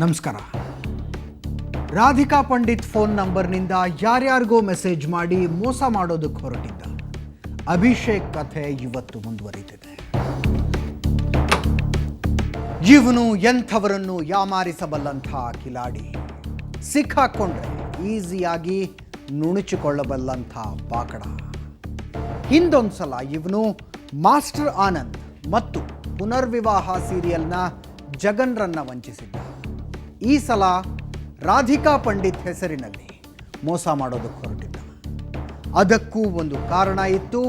ನಮಸ್ಕಾರ. Radhika Pandit phone ನಂಬರ್ನಿಂದ ಯಾರ್ಯಾರಿಗೋ message ಮಾಡಿ ಮೋಸ ಮಾಡೋದಕ್ಕೆ ಹೊರಟಿದ್ದ ಅಭಿಷೇಕ್ ಕಥೆ ಇವತ್ತು ಮುಂದುವರಿದಿದೆ. ಇವನು ಎಂಥವರನ್ನು ಯಾಮಾರಿಸಬಲ್ಲಂಥ ಕಿಲಾಡಿ, ಸಿಕ್ಕಾಕೊಂಡ್ರೆ ಈಸಿಯಾಗಿ ನುಣುಚಿಕೊಳ್ಳಬಲ್ಲಂಥ ಬಾಕಡ. ಹಿಂದೊಂದ್ಸಲ ಇವನು ಮಾಸ್ಟರ್ ಆನಂದ್ ಮತ್ತು ಪುನರ್ವಿವಾಹ ಸೀರಿಯಲ್ನ ಜಗನ್ರನ್ನ ವಂಚಿಸಿದ್ದ. ಈ ಸಲ ರಾಧಿಕಾ ಪಂಡಿತ್ ಹೆಸರಿನಲ್ಲಿ ಮೋಸ ಮಾಡೋದಕ್ಕೆ ಹೊರಟಿದ್ದ. ಅದಕ್ಕೂ ಒಂದು ಕಾರಣ ಇತ್ತು,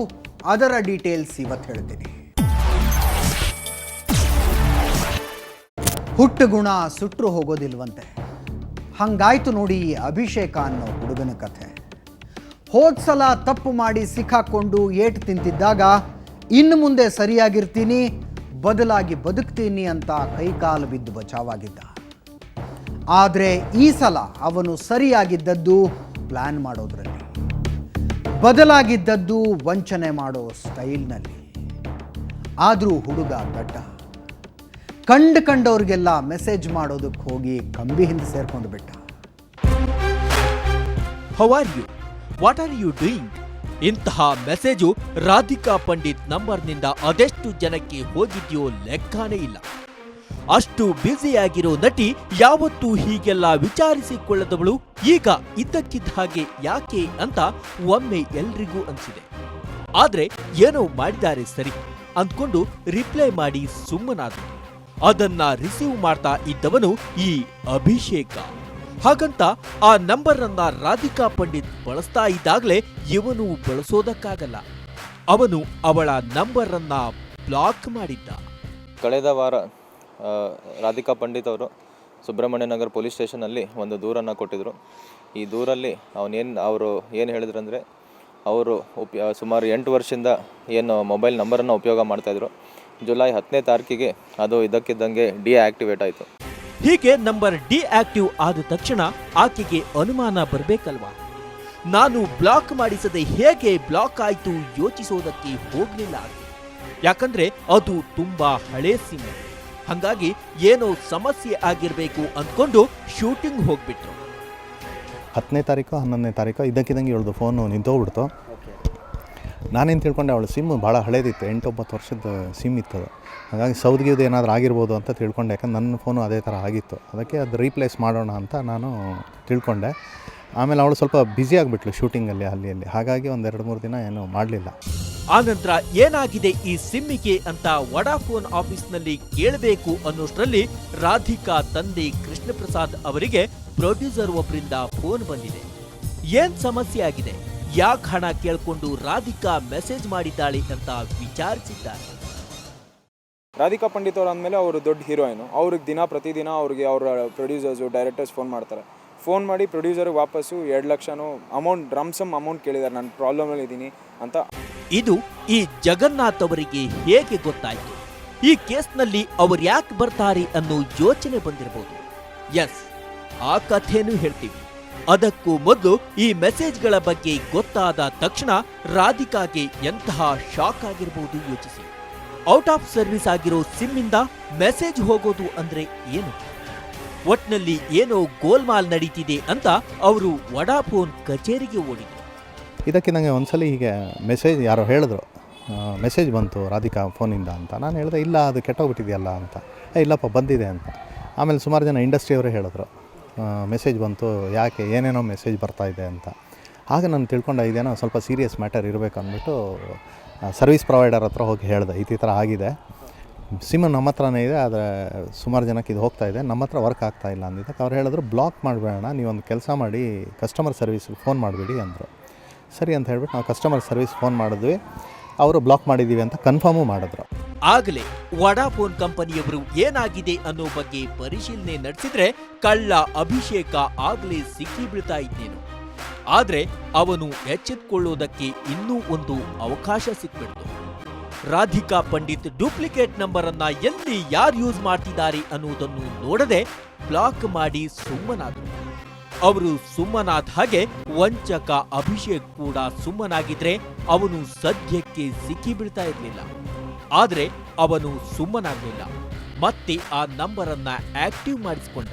ಅದರ ಡೀಟೇಲ್ಸ್ ಇವತ್ತು ಹೇಳ್ತೀನಿ. ಹುಟ್ಟು ಗುಣ ಸುಟ್ಟರು ಹೋಗೋದಿಲ್ವಂತೆ, ಹಂಗಾಯ್ತು ನೋಡಿ ಈ ಅಭಿಷೇಕ ಅನ್ನೋ ಹುಡುಗನ ಕಥೆ. ಹೋದ್ಸಲ ತಪ್ಪು ಮಾಡಿ ಸಿಕ್ಕಾಕೊಂಡು ಏಟು ತಿಂತಿದ್ದಾಗ ಇನ್ನು ಮುಂದೆ ಸರಿಯಾಗಿರ್ತೀನಿ, ಬದಲಾಗಿ ಬದುಕ್ತೀನಿ ಅಂತ ಕೈಕಾಲು ಬಿದ್ದು ಬಚಾವಾಗಿದ್ದ. ಆದರೆ ಈ ಸಲ ಅವನು ಸರಿಯಾಗಿದ್ದದ್ದು ಪ್ಲ್ಯಾನ್ ಮಾಡೋದ್ರಲ್ಲಿ, ಬದಲಾಗಿದ್ದದ್ದು ವಂಚನೆ ಮಾಡೋ ಸ್ಟೈಲ್ನಲ್ಲಿ. ಆದರೂ ಹುಡುಗ ದಡ್ಡ, ಕಂಡವ್ರಿಗೆಲ್ಲ ಮೆಸೇಜ್ ಮಾಡೋದಕ್ಕೆ ಹೋಗಿ ಕಂಬಿ ಹಿಂದೆ ಸೇರ್ಕೊಂಡು ಬಿಟ್ಟ. How are you? What are you doing? ಇಂತಹ ಮೆಸೇಜು ರಾಧಿಕಾ ಪಂಡಿತ್ ನಂಬರ್ನಿಂದ ಅದೆಷ್ಟು ಜನಕ್ಕೆ ಹೋಗಿದೆಯೋ ಲೆಕ್ಕನೇ ಇಲ್ಲ. ಅಷ್ಟು ಬ್ಯುಸಿಯಾಗಿರೋ ನಟಿ ಯಾವತ್ತೂ ಹೀಗೆಲ್ಲ ವಿಚಾರಿಸಿಕೊಳ್ಳದವಳು ಈಗ ಇದ್ದಕ್ಕಿದ್ದ ಹಾಗೆ ಯಾಕೆ ಅಂತ ಒಮ್ಮೆ ಎಲ್ರಿಗೂ ಅನ್ಸಿದೆ. ಆದ್ರೆ ಏನೋ ಮಾಡಿದ್ದಾರೆ ಸರಿ ಅಂದ್ಕೊಂಡು ರಿಪ್ಲೈ ಮಾಡಿ ಸುಮ್ಮನಾದ್ರು. ಅದನ್ನ ರಿಸೀವ್ ಮಾಡ್ತಾ ಇದ್ದವನು ಈ ಅಭಿಷೇಕ. ಹಾಗಂತ ಆ ನಂಬರ್ ಅನ್ನ ರಾಧಿಕಾ ಪಂಡಿತ್ ಬಳಸ್ತಾ ಇದ್ದಾಗಲೇ ಇವನು ಬಳಸೋದಕ್ಕಾಗಲ್ಲ. ಅವನು ಅವಳ ನಂಬರ್ ಅನ್ನ ಬ್ಲಾಕ್ ಮಾಡಿದ್ದ. ಕಳೆದ ವಾರ ರಾಧಿಕಾ ಪಂಡಿತ್ ಅವರು ಸುಬ್ರಹ್ಮಣ್ಯ ನಗರ್ ಪೊಲೀಸ್ ಸ್ಟೇಷನಲ್ಲಿ ಒಂದು ದೂರನ್ನು ಕೊಟ್ಟಿದ್ದರು. ಈ ದೂರಲ್ಲಿ ಅವರು ಏನು ಹೇಳಿದ್ರಂದರೆ, ಅವರು ಸುಮಾರು 8 ವರ್ಷದಿಂದ ಏನು ಮೊಬೈಲ್ ನಂಬರನ್ನು ಉಪಯೋಗ ಮಾಡ್ತಾಯಿದ್ರು. ಜುಲೈ 10ನೇ ತಾರೀಕಿಗೆ ಅದು ಇದ್ದಕ್ಕಿದ್ದಂಗೆ ಡಿಆಕ್ಟಿವೇಟ್ ಆಯಿತು. ಹೀಗೆ ನಂಬರ್ ಡಿಆಕ್ಟಿವ್ ಆದ ತಕ್ಷಣ ಆಕೆಗೆ ಅನುಮಾನ ಬರಬೇಕಲ್ವಾ? ನಾನು ಬ್ಲಾಕ್ ಮಾಡಿಸದೆ ಹೇಗೆ ಬ್ಲಾಕ್ ಆಯಿತು ಯೋಚಿಸೋದಕ್ಕೆ ಹೋಗಲಿಲ್ಲ ಆಕೆ. ಯಾಕಂದ್ರೆ ಅದು ತುಂಬಾ ಹಳೇ ಸಿಮ್. ಹಾಗಾಗಿ ಏನೋ ಸಮಸ್ಯೆ ಆಗಿರಬೇಕು ಅಂದ್ಕೊಂಡು ಶೂಟಿಂಗ್ ಹೋಗ್ಬಿಟ್ರು. 10ನೇ ತಾರೀಕು 11ನೇ ತಾರೀಕು ಇದ್ದಕ್ಕಿದ್ದಂಗೆ ಇವಳದು ಫೋನು ನಿಂತೋಗ್ಬಿಡ್ತು. ನಾನೇನು ತಿಳ್ಕೊಂಡೆ, ಅವಳು ಸಿಮ್ ಭಾಳ ಹಳೇದಿತ್ತು, 8-9 ವರ್ಷದ ಸಿಮ್ ಇತ್ತು. ಹಾಗಾಗಿ ಸೌದಿಗಿದು ಏನಾದರೂ ಆಗಿರ್ಬೋದು ಅಂತ ತಿಳ್ಕೊಂಡೆ. ಯಾಕಂದ್ರೆ ನನ್ನ ಫೋನು ಅದೇ ಥರ ಆಗಿತ್ತು. ಅದಕ್ಕೆ ಅದು ರೀಪ್ಲೇಸ್ ಮಾಡೋಣ ಅಂತ ನಾನು ತಿಳ್ಕೊಂಡೆ. ಆಮೇಲೆ ಅವಳು ಸ್ವಲ್ಪ ಬ್ಯುಸಿ ಆಗಿಬಿಟ್ಲು ಶೂಟಿಂಗಲ್ಲಿ ಅಲ್ಲಿ. ಹಾಗಾಗಿ 1-2-3 ದಿನ ಏನೂ ಮಾಡಲಿಲ್ಲ. ಆನಂತರ ಏನಾಗಿದೆ ಈ ಸಿಮ್ಮಿಗೆ ಅಂತ ವಡಾಫೋನ್ ಆಫೀಸ್ನಲ್ಲಿ ಕೇಳಬೇಕು ಅನ್ನೋಷ್ಟರಲ್ಲಿ ರಾಧಿಕಾ ತಂದೆ ಕೃಷ್ಣ ಪ್ರಸಾದ್ ಅವರಿಗೆ ಪ್ರೊಡ್ಯೂಸರ್ ಒಬ್ಬರಿಂದ ಫೋನ್ ಬಂದಿದೆ. ಏನ್ ಸಮಸ್ಯೆ ಆಗಿದೆ, ಯಾಕೆ ಹಣ ಕೇಳ್ಕೊಂಡು ರಾಧಿಕಾ ಮೆಸೇಜ್ ಮಾಡಿದ್ದಾಳೆ ಅಂತ ವಿಚಾರಿಸಿದ್ದಾರೆ. ರಾಧಿಕಾ ಪಂಡಿತ್ ಅವರು ಅಂದಮೇಲೆ ಅವರು ದೊಡ್ಡ ಹೀರೋಯಿನು. ಅವ್ರಿಗೆ ಪ್ರತಿದಿನ ಅವ್ರಿಗೆ ಅವರ ಪ್ರೊಡ್ಯೂಸರ್ಸು ಡೈರೆಕ್ಟರ್ಸ್ ಫೋನ್ ಮಾಡ್ತಾರೆ. ಫೋನ್ ಮಾಡಿ ಪ್ರೊಡ್ಯೂಸರ್ಗೆ ವಾಪಸ್ಸು 2 ಲಕ್ಷನೂ ಅಮೌಂಟ್ ಕೇಳಿದ್ದಾರೆ, ನಾನು ಪ್ರಾಬ್ಲಮಲ್ಲಿ ಇದ್ದೀನಿ ಅಂತ. ಇದು ಈ ಜಗನ್ನಾಥ್ ಅವರಿಗೆ ಹೇಗೆ ಗೊತ್ತಾಯಿತು? ಈ ಕೇಸ್ನಲ್ಲಿ ಅವರು ಯಾಕೆ ಬರ್ತಾರೆ ಅನ್ನೋ ಯೋಚನೆ ಬಂದಿರಬಹುದು. ಎಸ್, ಆ ಕಥೆನೂ ಹೇಳ್ತೀವಿ. ಅದಕ್ಕೂ ಮೊದಲು ಈ ಮೆಸೇಜ್ಗಳ ಬಗ್ಗೆ ಗೊತ್ತಾದ ತಕ್ಷಣ ರಾಧಿಕಾಗೆ ಎಂತಹ ಶಾಕ್ ಆಗಿರಬಹುದು ಯೋಚಿಸಿ. ಔಟ್ ಆಫ್ ಸರ್ವಿಸ್ ಆಗಿರೋ ಸಿಮ್ಮಿಂದ ಮೆಸೇಜ್ ಹೋಗೋದು ಅಂದ್ರೆ ಏನು? ಒಟ್ನಲ್ಲಿ ಏನೋ ಗೋಲ್ಮಾಲ್ ನಡೀತಿದೆ ಅಂತ ಅವರು ವಡಾಫೋನ್ ಕಚೇರಿಗೆ ಓಡಿದ್ರು. ಇದಕ್ಕಿದ್ದಂಗೆ ಒಂದ್ಸಲಿ ಹೀಗೆ ಮೆಸೇಜ್ ಯಾರೋ ಹೇಳಿದ್ರು, ಮೆಸೇಜ್ ಬಂತು ರಾಧಿಕಾ ಫೋನಿಂದ ಅಂತ. ನಾನು ಹೇಳಿದೆ, ಇಲ್ಲ ಅದು ಕೆಟ್ಟೋಗ್ಬಿಟ್ಟಿದೆಯಲ್ಲ ಅಂತ. ಇಲ್ಲಪ್ಪ ಬಂದಿದೆ ಅಂತ. ಆಮೇಲೆ ಸುಮಾರು ಜನ ಇಂಡಸ್ಟ್ರಿಯವರೇ ಹೇಳಿದ್ರು, ಮೆಸೇಜ್ ಬಂತು, ಯಾಕೆ ಏನೇನೋ ಮೆಸೇಜ್ ಬರ್ತಾಯಿದೆ ಅಂತ. ಆಗ ನಾನು ತಿಳ್ಕೊಂಡೆ ಇದೇನೋ ಸ್ವಲ್ಪ ಸೀರಿಯಸ್ ಮ್ಯಾಟರ್ ಇರಬೇಕು ಅಂದ್ಬಿಟ್ಟು ಸರ್ವಿಸ್ ಪ್ರೊವೈಡರ್ ಹತ್ರ ಹೋಗಿ ಹೇಳಿದೆ, ಈ ಥರ ಆಗಿದೆ, ಸಿಮ್ ನಮ್ಮ ಹತ್ರನೇ ಇದೆ, ಆದರೆ ಸುಮಾರು ಜನಕ್ಕೆ ಇದು ಹೋಗ್ತಾಯಿದೆ, ನಮ್ಮ ಹತ್ರ ವರ್ಕ್ ಆಗ್ತಾಯಿಲ್ಲ ಅಂದಿದ್ದಕ್ಕೆ ಅವ್ರು ಹೇಳಿದ್ರು, ಬ್ಲಾಕ್ ಮಾಡಬೇಡ, ನೀವೊಂದು ಕೆಲಸ ಮಾಡಿ ಕಸ್ಟಮರ್ ಸರ್ವಿಸ್ಗೆ ಫೋನ್ ಮಾಡಿಬಿಡಿ ಅಂದರು. ಸರಿ ಅಂತ ಹೇಳ್ಬಿಟ್ಟು ನಾವು ಕಸ್ಟಮರ್ ಸರ್ವಿಸ್ ಫೋನ್ ಮಾಡಿದ್ವಿ. ಅವರು ಬ್ಲಾಕ್ ಮಾಡಿದ್ದೀವಿ ಅಂತ ಕನ್ಫರ್ಮು ಮಾಡಿದ್ರು. ಆಗಲೇ ವಡಾಫೋನ್ ಕಂಪನಿಯವರು ಏನಾಗಿದೆ ಅನ್ನೋ ಬಗ್ಗೆ ಪರಿಶೀಲನೆ ನಡೆಸಿದ್ರೆ ಕಳ್ಳ ಅಭಿಷೇಕ ಆಗಲೇ ಸಿಕ್ಕಿ ಬೀಳ್ತಾ ಇದ್ದೇನು. ಆದ್ರೆ ಅವನು ಎಚ್ಚೆತ್ತುಕೊಳ್ಳೋದಕ್ಕೆ ಇನ್ನೂ ಒಂದು ಅವಕಾಶ ಸಿಕ್ಬಿಡ್ತು. ರಾಧಿಕಾ ಪಂಡಿತ್ ಡೂಪ್ಲಿಕೇಟ್ ನಂಬರ್ ಅನ್ನ ಎಲ್ಲಿ ಯಾರು ಯೂಸ್ ಮಾಡ್ತಿದ್ದಾರೆ ಅನ್ನೋದನ್ನು ನೋಡದೆ ಬ್ಲಾಕ್ ಮಾಡಿ ಸುಮ್ಮನಾದ್ರು. ಅವರು ಸುಮ್ಮನಾದ ಹಾಗೆ ವಂಚಕ ಅಭಿಷೇಕ್ ಕೂಡ ಸುಮ್ಮನಾಗಿದ್ರೆ ಅವನು ಸದ್ಯಕ್ಕೆ ಸಿಕ್ಕಿ ಬೀಳ್ತಾ ಇರಲಿಲ್ಲ. ಆದ್ರೆ ಅವನು ಸುಮ್ಮನಾಗಲಿಲ್ಲ. ಮತ್ತೆ ಆ ನಂಬರ್ ಅನ್ನ ಆಕ್ಟಿವ್ ಮಾಡಿಸಿಕೊಂಡ.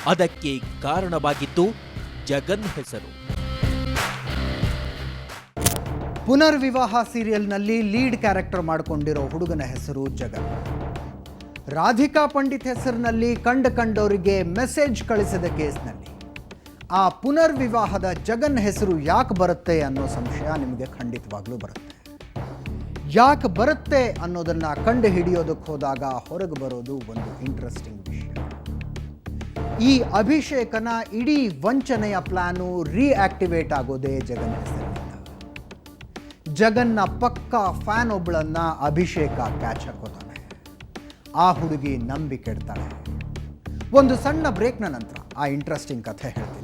ಅದಕ್ಕೆ ಕಾರಣವಾಗಿದ್ದು ಜಗನ್ ಹೆಸರು. ಪುನರ್ವಿವಾಹ ಸೀರಿಯಲ್ನಲ್ಲಿ ಲೀಡ್ ಕ್ಯಾರೆಕ್ಟರ್ ಮಾಡಿಕೊಂಡಿರೋ ಹುಡುಗನ ಹೆಸರು ಜಗನ್. ರಾಧಿಕಾ ಪಂಡಿತ್ ಹೆಸರಿನಲ್ಲಿ ಕಂಡವರಿಗೆ ಮೆಸೇಜ್ ಕಳಿಸಿದ ಕೇಸ್ನಲ್ಲಿ ಆ ಪುನರ್ವಿವಾಹದ ಜಗನ್ ಹೆಸರು ಯಾಕೆ ಬರುತ್ತೆ ಅನ್ನೋ ಸಂಶಯ ನಿಮಗೆ ಖಂಡಿತವಾಗ್ಲೂ ಬರುತ್ತೆ. ಯಾಕೆ ಬರುತ್ತೆ ಅನ್ನೋದನ್ನ ಕಂಡು ಹಿಡಿಯೋದಕ್ಕೆ ಹೋದಾಗ ಹೊರಗೆ ಬರೋದು ಒಂದು ಇಂಟ್ರೆಸ್ಟಿಂಗ್ ವಿಷಯ. ಈ ಅಭಿಷೇಕನ ಇಡೀ ವಂಚನೆಯ ಪ್ಲಾನು ರೀಆಕ್ಟಿವೇಟ್ ಆಗೋದೇ ಜಗನ್ ಹೆಸರಿನಿಂದ. ಜಗನ್ನ ಪಕ್ಕಾ ಫ್ಯಾನ್ ಒಬ್ಬಳನ್ನ ಅಭಿಷೇಕ ಕ್ಯಾಚ್ ಹಾಕೋತಾನೆ. ಆ ಹುಡುಗಿ ನಂಬಿ ಕೆಡ್ತಾಳೆ. ಒಂದು ಸಣ್ಣ ಬ್ರೇಕ್ನ ನಂತರ ಆ ಇಂಟ್ರೆಸ್ಟಿಂಗ್ ಕಥೆ ಹೇಳ್ತೀನಿ.